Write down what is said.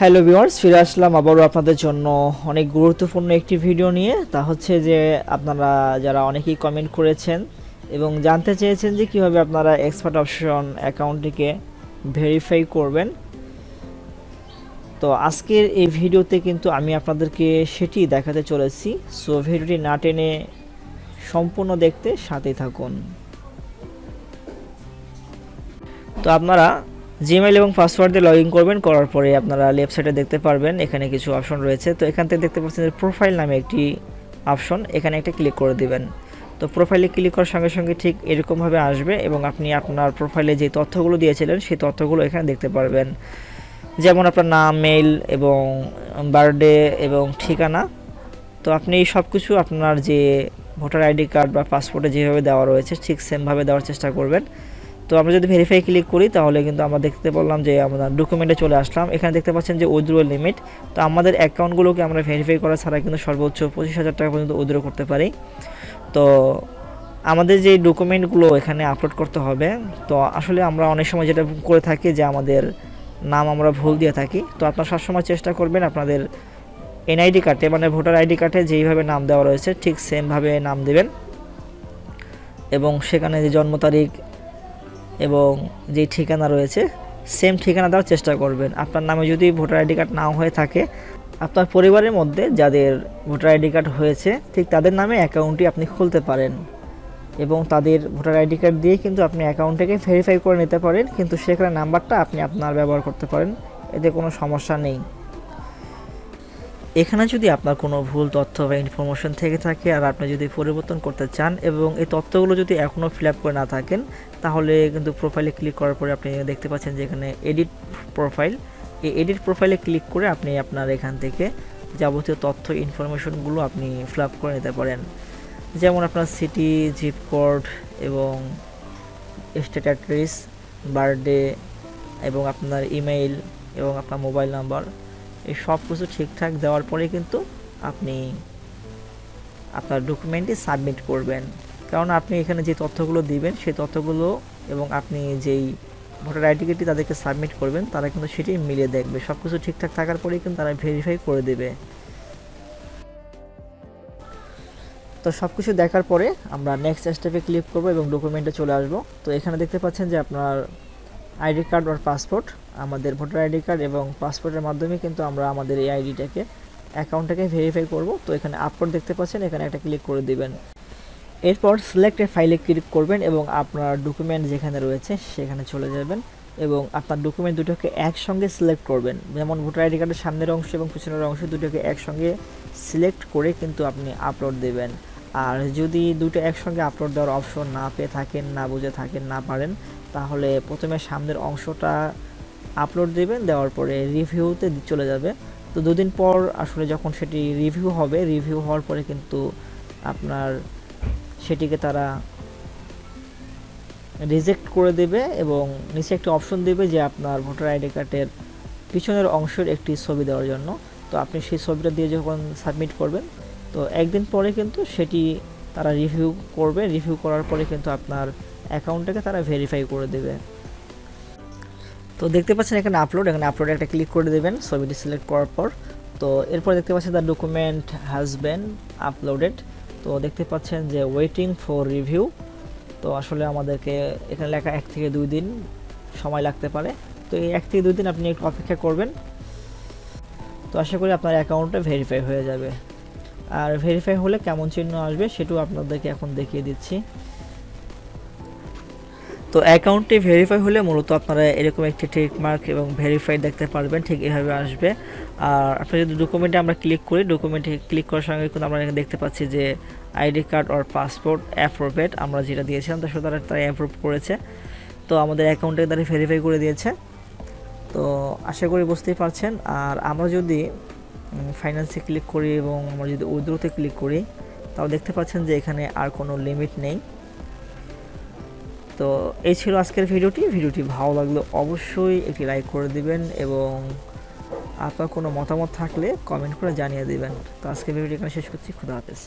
Hello viewers, ফিরে আসলাম আবারও আপনাদের জন্য অনেক গুরুত্বপূর্ণ একটি ভিডিও নিয়ে। তা হচ্ছে যে আপনারা যারা অনেকেই কমেন্ট করেছেন এবং জানতে চেয়েছেন যে কীভাবে আপনারা এক্সপার্ট অপশন অ্যাকাউন্টটিকে ভেরিফাই করবেন। তো আজকের এই ভিডিওতে কিন্তু আমি আপনাদেরকে সেটি দেখাতে চলেছি। সো ভিডিওটি না টেনে সম্পূর্ণ দেখতে সাথেই থাকুন। তো আপনারা জিমেইল এবং পাসওয়ার্ড দিয়ে লগ ইন করবেন। করার পরে আপনারা লেফট সাইডে দেখতে পারবেন এখানে কিছু অপশন রয়েছে। তো এখান থেকে দেখতে পাচ্ছেন যে প্রোফাইল নামে একটি অপশন, এখানে একটা ক্লিক করে দিবেন। তো প্রোফাইলে ক্লিক করার সঙ্গে সঙ্গে ঠিক এরকমভাবে আসবে এবং আপনি আপনার প্রোফাইলে যে তথ্যগুলো দিয়েছিলেন সেই তথ্যগুলো এখানে দেখতে পারবেন, যেমন আপনার নাম, মেইল এবং বার্থডে এবং ঠিকানা। তো আপনি সব কিছু আপনার যে ভোটার আইডি কার্ড বা পাসপোর্টে যেভাবে দেওয়া রয়েছে ঠিক সেমভাবে দেওয়ার চেষ্টা করবেন। তো আমরা যদি ভেরিফাই ক্লিক করি তাহলে কিন্তু আমরা দেখতে বললাম যে আমরা ডকুমেন্টে চলে আসলাম। এখানে দেখতে পাচ্ছেন যে উইথড্রল লিমিট। তো আমাদের অ্যাকাউন্টগুলোকে আমরা ভেরিফাই করা ছাড়া কিন্তু সর্বোচ্চ 25,000 টাকা পর্যন্ত উইথড্র করতে পারি। তো আমাদের যে ডকুমেন্টগুলো এখানে আপলোড করতে হবে, তো আসলে আমরা অনেক সময় যেটা করে থাকি যে আমাদের নাম আমরা ভুল দিয়ে থাকি। তো আপনারা সবসময় চেষ্টা করবেন আপনাদের এনআইডি কার্ডে মানে ভোটার আইডি কার্ডে যেইভাবে নাম দেওয়া রয়েছে ঠিক সেমভাবে নাম দেবেন এবং সেখানে যে জন্ম তারিখ এবং যে ঠিকানা রয়েছে সেম ঠিকানা দেওয়ার চেষ্টা করবেন। আপনার নামে যদি ভোটার আইডি কার্ড নাও হয়ে থাকে, আপনার পরিবারের মধ্যে যাদের ভোটার আইডি কার্ড হয়েছে ঠিক তাদের নামে অ্যাকাউন্টটি আপনি খুলতে পারেন এবং তাদের ভোটার আইডি কার্ড দিয়ে কিন্তু আপনি অ্যাকাউন্টটাকে ভেরিফাই করে নিতে পারেন, কিন্তু সেখানে নাম্বারটা আপনি আপনার ব্যবহার করতে পারেন, এতে কোনো সমস্যা নেই। এখানে যদি আপনার কোনো ভুল তথ্য বা ইনফরমেশন থেকে থাকে আর আপনি যদি পরিবর্তন করতে চান এবং এই তথ্যগুলো যদি এখনও ফিল আপ করে না থাকেন, তাহলে কিন্তু প্রোফাইলে ক্লিক করার পরে আপনি দেখতে পাচ্ছেন যে এখানে এডিট প্রোফাইল, এই এডিট প্রোফাইলে ক্লিক করে আপনি আপনার এখান থেকে যাবতীয় তথ্য ইনফরমেশনগুলো আপনি ফিল আপ করে নিতে পারেন, যেমন আপনার সিটি, জিপ কোড এবং স্টেট অ্যাড্রেস, বার্থডে এবং আপনার ইমেইল এবং আপনার মোবাইল নাম্বার। এই সব কিছু ঠিকঠাক দেওয়ার পরে কিন্তু আপনি আপনার ডকুমেন্টটি সাবমিট করবেন, কারণ আপনি এখানে যে তথ্যগুলো দিবেন সেই তথ্যগুলো এবং আপনি যেই ভোটার আইডি কার্ডটি তাদেরকে সাবমিট করবেন তারা কিন্তু সেটি মিলিয়ে দেখবে। সব কিছু ঠিকঠাক থাকার পরেই কিন্তু তারা ভেরিফাই করে দেবে। তো সব কিছু দেখার পরে আমরা নেক্সট স্টেপে ক্লিক করব এবং ডকুমেন্টে চলে আসব। তো এখানে দেখতে পাচ্ছেন যে আপনার আইডি কার্ড আর পাসপোর্ট, আমাদের ভোটার আইডি কার্ড এবং পাসপোর্টের মাধ্যমে কিন্তু আমরা আমাদের এই আইডিটাকে অ্যাকাউন্টটাকে ভেরিফাই করব। তো এখানে আপলোড দেখতে পাচ্ছেন, এখানে একটা ক্লিক করে দিবেন। এরপর সিলেক্ট এ ফাইলে ক্লিক করবেন এবং আপনার ডকুমেন্ট যেখানে রয়েছে সেখানে চলে যাবেন এবং আপনার ডকুমেন্ট দুটোকে একসঙ্গে সিলেক্ট করবেন, যেমন ভোটার আইডি কার্ডের সামনের অংশ এবং পিছনের অংশ দুটোকে একসঙ্গে সিলেক্ট করে কিন্তু আপনি আপলোড দেবেন। আর যদি দুটো একসঙ্গে আপলোড দেওয়ার অপশন না পেয়ে থাকেন, না বুঝে থাকেন, না পারেন, তাহলে প্রথমে সামনের অংশটা আপলোড দেবেন, দেওয়ার পরে রিভিউতে চলে যাবে। তো দুদিন পর আসলে যখন সেটি রিভিউ হবে, রিভিউ হওয়ার পরে কিন্তু আপনার সেটিকে তারা রিজেক্ট করে দেবে এবং নিচে একটি অপশন দেবে যে আপনার ভোটার আইডি কার্ডের পিছনের অংশের একটি ছবি দেওয়ার জন্য। তো আপনি সেই ছবিটা দিয়ে যখন সাবমিট করবেন, তো একদিন পরে কিন্তু সেটি তারা রিভিউ করবে। রিভিউ করার পরে কিন্তু আপনার অ্যাকাউন্টটাকে তারা ভেরিফাই করে দেবে। তো দেখতে পাচ্ছেন এখানে আপলোডে একটা ক্লিক করে দেবেন ছবিটি সিলেক্ট করার পর। তো এরপর দেখতে পাচ্ছেন the document has been uploaded. তো দেখতে পাচ্ছেন যে ওয়েটিং ফর রিভিউ। তো আসলে আমাদেরকে এখানে লেখা 1 থেকে 2 দিন সময় লাগতে পারে। তো এই 1 থেকে 2 দিন আপনি একটু অপেক্ষা করবেন। তো আশা করি আপনার অ্যাকাউন্টটা ভেরিফাই হয়ে যাবে। আর ভেরিফাই হলে কেমন চিহ্ন আসবে সেটাও আপনাদেরকে এখন দেখিয়ে দিচ্ছি। তো অ্যাকাউন্টটি ভেরিফাই হলে মূলত আপনারা এরকম একটি টিক মার্ক এবং ভেরিফাই দেখতে পারবেন, ঠিক এভাবে আসবে। আর আপনারা যদি ডকুমেন্টে আমরা ক্লিক করি, ডকুমেন্টে ক্লিক করার সঙ্গে কিন্তু আমরা এখানে দেখতে পাচ্ছি যে আইডি কার্ড আর পাসপোর্ট অ্যাপ্রুভেড, আমরা যেটা দিয়েছিলাম তারা অ্যাপ্রুভ করেছে। তো আমাদের অ্যাকাউন্টে তারা ভেরিফাই করে দিয়েছে। তো আশা করি বুঝতেই পারছেন। আর আমরা যদি ফাইন্যান্সে ক্লিক করি এবং আমরা যদি উইথড্রোতে ক্লিক করি, তাও দেখতে পাচ্ছেন যে এখানে আর কোনো লিমিট নেই। তো এই ছিল আজকের ভিডিওটি ভালো লাগলে অবশ্যই একটি লাইক করে দিবেন এবং আপনার কোনো মতামত থাকলে কমেন্ট করে জানিয়ে দিবেন। তো আজকের ভিডিওটি এখানে শেষ করছি। খুদা হাফেজ।